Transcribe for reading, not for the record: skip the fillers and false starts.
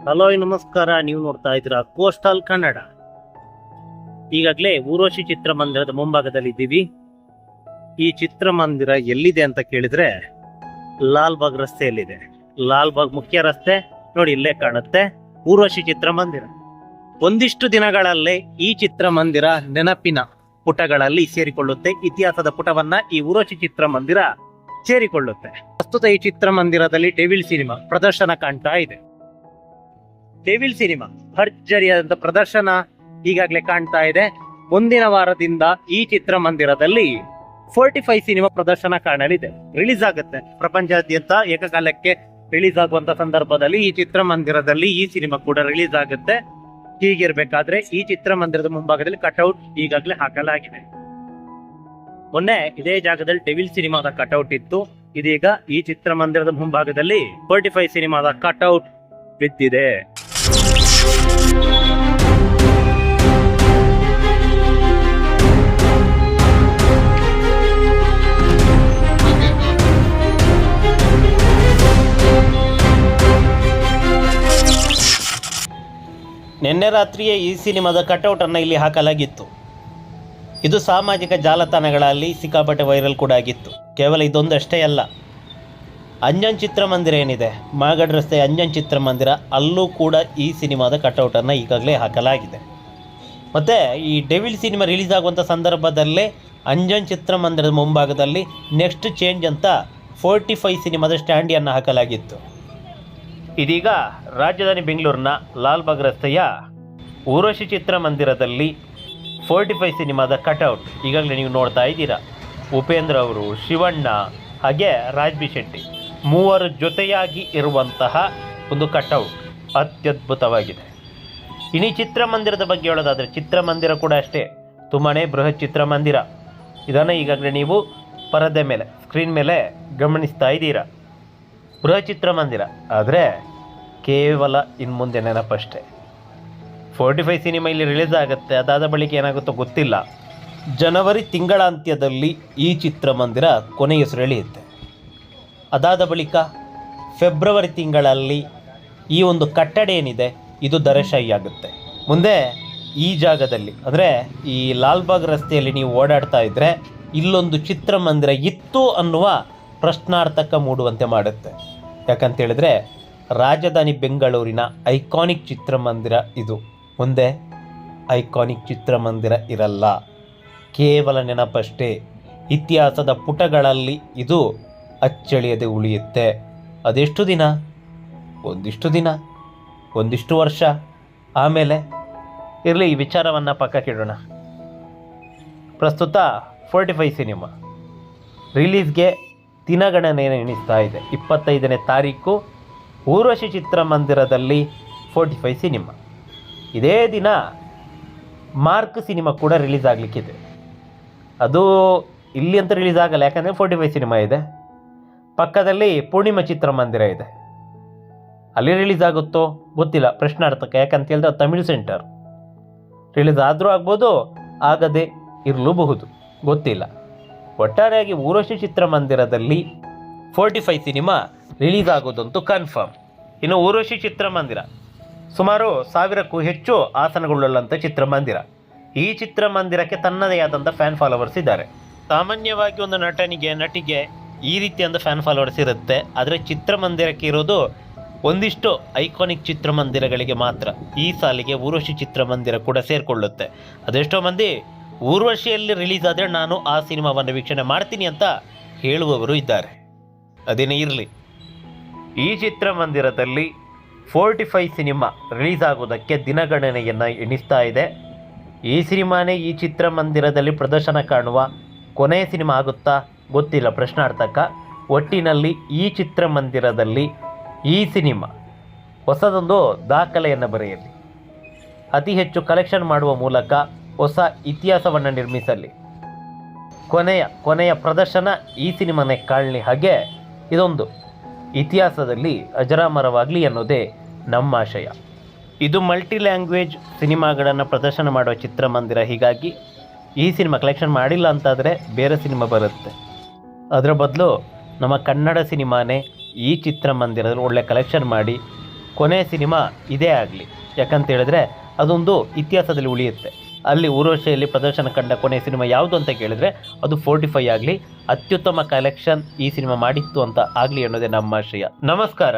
Hello ನಮಸ್ಕಾರ. ನೀವು ನೋಡ್ತಾ ಇದ್ದೀರಾ ಕೋಸ್ಟಲ್ ಕನ್ನಡ. ಈಗಾಗಲೇ ಊರ್ವಶಿ ಚಿತ್ರಮಂದಿರದ ಮುಂಭಾಗದಲ್ಲಿ ಇದ್ದೀವಿ. ಈ ಚಿತ್ರಮಂದಿರ ಎಲ್ಲಿದೆ ಅಂತ ಕೇಳಿದ್ರೆ ಲಾಲ್ಬಾಗ್ ರಸ್ತೆಯಲ್ಲಿದೆ. ಲಾಲ್ಬಾಗ್ ಮುಖ್ಯ ರಸ್ತೆ ನೋಡಿ, ಇಲ್ಲೇ ಕಾಣುತ್ತೆ ಊರ್ವಶಿ ಚಿತ್ರಮಂದಿರ. ಒಂದಿಷ್ಟು ದಿನಗಳಲ್ಲೇ ಈ ಚಿತ್ರಮಂದಿರ ನೆನಪಿನ ಪುಟಗಳಲ್ಲಿ ಸೇರಿಕೊಳ್ಳುತ್ತೆ. ಇತಿಹಾಸದ ಪುಟವನ್ನ ಈ ಊರ್ವಶಿ ಚಿತ್ರಮಂದಿರ ಸೇರಿಕೊಳ್ಳುತ್ತೆ. ಪ್ರಸ್ತುತ ಈ ಚಿತ್ರಮಂದಿರದಲ್ಲಿ ಡೆವಿಲ್ ಸಿನಿಮಾ ಪ್ರದರ್ಶನ ಕಾಣ್ತಾ ಇದೆ. ಡೆವಿಲ್ ಸಿನಿಮಾ ಭರ್ಜರಿಯಾದ ಪ್ರದರ್ಶನ ಈಗಾಗಲೇ ಕಾಣ್ತಾ ಇದೆ. ಮುಂದಿನ ವಾರದಿಂದ ಈ ಚಿತ್ರಮಂದಿರದಲ್ಲಿ 45 ಸಿನಿಮಾ ಪ್ರದರ್ಶನ ಕಾಣಲಿದೆ. ರಿಲೀಸ್ ಆಗುತ್ತೆ ಪ್ರಪಂಚಾದ್ಯಂತ ಏಕಕಾಲಕ್ಕೆ ರಿಲೀಸ್ ಆಗುವಂತ ಸಂದರ್ಭದಲ್ಲಿ ಈ ಚಿತ್ರಮಂದಿರದಲ್ಲಿ ಈ ಸಿನಿಮಾ ಕೂಡ ರಿಲೀಸ್ ಆಗುತ್ತೆ. ಹೀಗಿರ್ಬೇಕಾದ್ರೆ ಈ ಚಿತ್ರಮಂದಿರದ ಮುಂಭಾಗದಲ್ಲಿ ಕಟ್ಔಟ್ ಈಗಾಗಲೇ ಹಾಕಲಾಗಿದೆ. ಮೊನ್ನೆ ಇದೇ ಜಾಗದಲ್ಲಿ ಡೆವಿಲ್ ಸಿನಿಮಾದ ಕಟ್ಔಟ್ ಇತ್ತು. ಇದೀಗ ಈ ಚಿತ್ರಮಂದಿರದ ಮುಂಭಾಗದಲ್ಲಿ 45 ಸಿನಿಮಾದ ಕಟ್ಔಟ್ ಬಿದ್ದಿದೆ. ನಿನ್ನೆ ರಾತ್ರಿಯೇ ಈ ಸಿನಿಮಾದ ಕಟ್ಔಟ್ ಅನ್ನು ಇಲ್ಲಿ ಹಾಕಲಾಗಿತ್ತು. ಇದು ಸಾಮಾಜಿಕ ಜಾಲತಾಣಗಳಲ್ಲಿ ಸಿಕ್ಕಾಪಟ್ಟೆ ವೈರಲ್ ಕೂಡ ಆಗಿತ್ತು. ಕೇವಲ ಇದೊಂದಷ್ಟೇ ಅಲ್ಲ, ಅಂಜನ್ ಚಿತ್ರಮಂದಿರ ಏನಿದೆ, ಮಾಗಡ್ ರಸ್ತೆ ಅಂಜನ್ ಚಿತ್ರಮಂದಿರ, ಅಲ್ಲೂ ಕೂಡ ಈ ಸಿನಿಮಾದ ಕಟ್ಔಟನ್ನು ಈಗಾಗಲೇ ಹಾಕಲಾಗಿದೆ. ಮತ್ತು ಈ ಡೆವಿಲ್ ಸಿನಿಮಾ ರಿಲೀಸ್ ಆಗುವಂಥ ಸಂದರ್ಭದಲ್ಲೇ ಅಂಜನ್ ಚಿತ್ರಮಂದಿರದ ಮುಂಭಾಗದಲ್ಲಿ ನೆಕ್ಸ್ಟ್ ಚೇಂಜ್ ಅಂತ 45 ಸಿನಿಮಾದ ಸ್ಟ್ಯಾಂಡಿಯನ್ನು ಹಾಕಲಾಗಿತ್ತು. ಇದೀಗ ರಾಜಧಾನಿ ಬೆಂಗಳೂರಿನ ಲಾಲ್ಬಾಗ್ ರಸ್ತೆಯ ಊರ್ವಶಿ ಚಿತ್ರಮಂದಿರದಲ್ಲಿ 45 ಸಿನಿಮಾದ ಕಟ್ಔಟ್ ಈಗಾಗಲೇ ನೀವು ನೋಡ್ತಾ ಇದ್ದೀರಾ. ಉಪೇಂದ್ರ ಅವರು, ಶಿವಣ್ಣ ಹಾಗೆ ರಾಜ್ ಬಿ ಶೆಟ್ಟಿ ಮೂವರು ಜೊತೆಯಾಗಿ ಇರುವಂತಹ ಒಂದು ಕಟ್ಔಟ್ ಅತ್ಯದ್ಭುತವಾಗಿದೆ. ಇನ್ನು ಚಿತ್ರಮಂದಿರದ ಬಗ್ಗೆ ಹೇಳೋದಾದರೆ ಚಿತ್ರಮಂದಿರ ಕೂಡ ಅಷ್ಟೇ ತುಂಬಾ ಬೃಹತ್ ಚಿತ್ರಮಂದಿರ. ಇದನ್ನು ಈಗಾಗಲೇ ನೀವು ಪರದೆ ಮೇಲೆ ಸ್ಕ್ರೀನ್ ಮೇಲೆ ಗಮನಿಸ್ತಾ ಇದ್ದೀರಾ. ಬೃಹತ್ ಚಿತ್ರಮಂದಿರ ಆದರೆ ಕೇವಲ ಇನ್ನು ಮುಂದೆ ನೆನಪಷ್ಟೇ. 45 ಸಿನಿಮಾ ಇಲ್ಲಿ ರಿಲೀಸ್ ಆಗುತ್ತೆ. ಅದಾದ ಬಳಿಕ ಏನಾಗುತ್ತೋ ಗೊತ್ತಿಲ್ಲ. ಜನವರಿ ತಿಂಗಳಾಂತ್ಯದಲ್ಲಿ ಈ ಚಿತ್ರಮಂದಿರ ಕೊನೆಯುಸಿರೆಳೆಯುತ್ತೆ. ಅದಾದ ಬಳಿಕ ಫೆಬ್ರವರಿ ತಿಂಗಳಲ್ಲಿ ಈ ಒಂದು ಕಟ್ಟಡ ಏನಿದೆ ಇದು ದರಶಾಹಿ ಆಗುತ್ತೆ. ಮುಂದೆ ಈ ಜಾಗದಲ್ಲಿ ಅಂದರೆ ಈ ಲಾಲ್ಬಾಗ್ ರಸ್ತೆಯಲ್ಲಿ ನೀವು ಓಡಾಡ್ತಾ ಇದ್ದರೆ ಇಲ್ಲೊಂದು ಚಿತ್ರಮಂದಿರ ಇತ್ತು ಅನ್ನುವ ಪ್ರಶ್ನಾರ್ಥಕ ಮೂಡುವಂತೆ ಮಾಡುತ್ತೆ. ಯಾಕಂತೇಳಿದ್ರೆ ರಾಜಧಾನಿ ಬೆಂಗಳೂರಿನ ಐಕಾನಿಕ್ ಚಿತ್ರಮಂದಿರ ಇದು. ಮುಂದೆ ಐಕಾನಿಕ್ ಚಿತ್ರಮಂದಿರ ಇರಲ್ಲ, ಕೇವಲ ನೆನಪಷ್ಟೇ. ಇತಿಹಾಸದ ಪುಟಗಳಲ್ಲಿ ಇದು ಅಚ್ಚಳಿಯದೆ ಉಳಿಯುತ್ತೆ. ಅದೆಷ್ಟು ದಿನ? ಒಂದಿಷ್ಟು ವರ್ಷ ಆಮೇಲೆ ಇರಲಿ. ಈ ವಿಚಾರವನ್ನು ಪಕ್ಕಕ್ಕಿಡೋಣ. ಪ್ರಸ್ತುತ 45 ಸಿನಿಮಾ ರಿಲೀಸ್ಗೆ ದಿನಗಣನೆಯನ್ನು ಎಣಿಸ್ತಾ ಇದೆ. 25ನೇ ತಾರೀಕು ಊರ್ವಶಿ ಚಿತ್ರಮಂದಿರದಲ್ಲಿ 45 ಸಿನಿಮಾ. ಇದೇ ದಿನ ಮಾರ್ಕ್ ಸಿನಿಮಾ ಕೂಡ ರಿಲೀಸ್ ಆಗಲಿಕ್ಕಿದೆ. ಅದು ಇಲ್ಲಿ ಅಂತ ರಿಲೀಸ್ ಆಗಲ್ಲ, ಯಾಕಂದರೆ 45 ಸಿನಿಮಾ ಇದೆ. ಪಕ್ಕದಲ್ಲಿ ಪೂರ್ಣಿಮಾ ಚಿತ್ರಮಂದಿರ ಇದೆ, ಅಲ್ಲಿ ರಿಲೀಸ್ ಆಗುತ್ತೋ ಗೊತ್ತಿಲ್ಲ, ಪ್ರಶ್ನಾರ್ಥಕ. ಯಾಕಂತ ಹೇಳಿದ್ರೆ ತಮಿಳ್ ಸೆಂಟರ್ ರಿಲೀಸ್ ಆದರೂ ಆಗ್ಬೋದು, ಆಗದೆ ಇರಲೂಬಹುದು, ಗೊತ್ತಿಲ್ಲ. ಒಟ್ಟಾರೆಯಾಗಿ ಊರ್ವಶಿ ಚಿತ್ರಮಂದಿರದಲ್ಲಿ 45 ಸಿನಿಮಾ ರಿಲೀಸ್ ಆಗೋದಂತೂ ಕನ್ಫರ್ಮ್. ಇನ್ನು ಊರ್ವಶಿ ಚಿತ್ರಮಂದಿರ ಸುಮಾರು 1000ಕ್ಕೂ ಹೆಚ್ಚು ಆಸನಗಳುಳ್ಳಂಥ ಚಿತ್ರಮಂದಿರ. ಈ ಚಿತ್ರಮಂದಿರಕ್ಕೆ ತನ್ನದೇ ಆದಂಥ ಫ್ಯಾನ್ ಫಾಲೋವರ್ಸ್ ಇದ್ದಾರೆ. ಸಾಮಾನ್ಯವಾಗಿ ಒಂದು ನಟಿಗೆ ಈ ರೀತಿಯಾದ ಫ್ಯಾನ್ ಫಾಲೋವರ್ಸ್ ಇರುತ್ತೆ. ಆದರೆ ಚಿತ್ರಮಂದಿರಕ್ಕೆ ಇರೋದು ಒಂದಿಷ್ಟು ಐಕಾನಿಕ್ ಚಿತ್ರಮಂದಿರಗಳಿಗೆ ಮಾತ್ರ. ಈ ಸಾಲಿಗೆ ಊರ್ವಶಿ ಚಿತ್ರಮಂದಿರ ಕೂಡ ಸೇರಿಕೊಳ್ಳುತ್ತೆ. ಅದೆಷ್ಟೋ ಮಂದಿ ಊರ್ವಶಿಯಲ್ಲಿ ರಿಲೀಸ್ ಆದರೆ ನಾನು ಆ ಸಿನಿಮಾವನ್ನು ವೀಕ್ಷಣೆ ಮಾಡ್ತೀನಿ ಅಂತ ಹೇಳುವವರು ಇದ್ದಾರೆ. ಅದೇನೇ ಇರಲಿ, ಈ ಚಿತ್ರಮಂದಿರದಲ್ಲಿ 45 ಸಿನಿಮಾ ರಿಲೀಸ್ ಆಗೋದಕ್ಕೆ ದಿನಗಣನೆಯನ್ನು ಎಣಿಸ್ತಾ ಇದೆ. ಈ ಸಿನಿಮಾನೇ ಈ ಚಿತ್ರಮಂದಿರದಲ್ಲಿ ಪ್ರದರ್ಶನ ಕಾಣುವ ಕೊನೆಯ ಸಿನಿಮಾ ಆಗುತ್ತಾ ಗೊತ್ತಿಲ್ಲ, ಪ್ರಶ್ನಾರ್ಥಕ. ಒಟ್ಟಿನಲ್ಲಿ ಈ ಚಿತ್ರಮಂದಿರದಲ್ಲಿ ಈ ಸಿನಿಮಾ ಹೊಸದೊಂದು ದಾಖಲೆಯನ್ನು ಬರೆಯಲಿ, ಅತಿ ಹೆಚ್ಚು ಕಲೆಕ್ಷನ್ ಮಾಡುವ ಮೂಲಕ ಹೊಸ ಇತಿಹಾಸವನ್ನು ನಿರ್ಮಿಸಲಿ, ಕೊನೆಯ ಪ್ರದರ್ಶನ ಈ ಸಿನಿಮಾನೇ ಕಾಣಲಿ. ಹಾಗೆ ಇದೊಂದು ಇತಿಹಾಸದಲ್ಲಿ ಅಜರಾಮರವಾಗಲಿ ಅನ್ನೋದೇ ನಮ್ಮ ಆಶಯ. ಇದು ಮಲ್ಟಿ ಲ್ಯಾಂಗ್ವೇಜ್ ಸಿನಿಮಾಗಳನ್ನು ಪ್ರದರ್ಶನ ಮಾಡುವ ಚಿತ್ರಮಂದಿರ. ಹೀಗಾಗಿ ಈ ಸಿನಿಮಾ ಕಲೆಕ್ಷನ್ ಮಾಡಿಲ್ಲ ಅಂತಾದರೆ ಬೇರೆ ಸಿನಿಮಾ ಬರುತ್ತೆ. ಅದರ ಬದಲು ನಮ್ಮ ಕನ್ನಡ ಸಿನಿಮಾನೇ ಈ ಚಿತ್ರಮಂದಿರದಲ್ಲಿ ಒಳ್ಳೆ ಕಲೆಕ್ಷನ್ ಮಾಡಿ ಕೊನೆಯ ಸಿನಿಮಾ ಇದೇ ಆಗಲಿ. ಯಾಕಂತ ಹೇಳಿದ್ರೆ ಅದೊಂದು ಇತಿಹಾಸದಲ್ಲಿ ಉಳಿಯುತ್ತೆ. ಅಲ್ಲಿ ಊರ್ವಶಿಯಲ್ಲಿ ಪ್ರದರ್ಶನ ಕಂಡ ಕೊನೆಯ ಸಿನಿಮಾ ಯಾವುದು ಅಂತ ಕೇಳಿದ್ರೆ ಅದು 45 ಆಗಲಿ, ಅತ್ಯುತ್ತಮ ಕಲೆಕ್ಷನ್ ಈ ಸಿನಿಮಾ ಮಾಡಿತ್ತು ಅಂತ ಆಗಲಿ ಅನ್ನೋದೇ ನಮ್ಮ ಆಶಯ. ನಮಸ್ಕಾರ.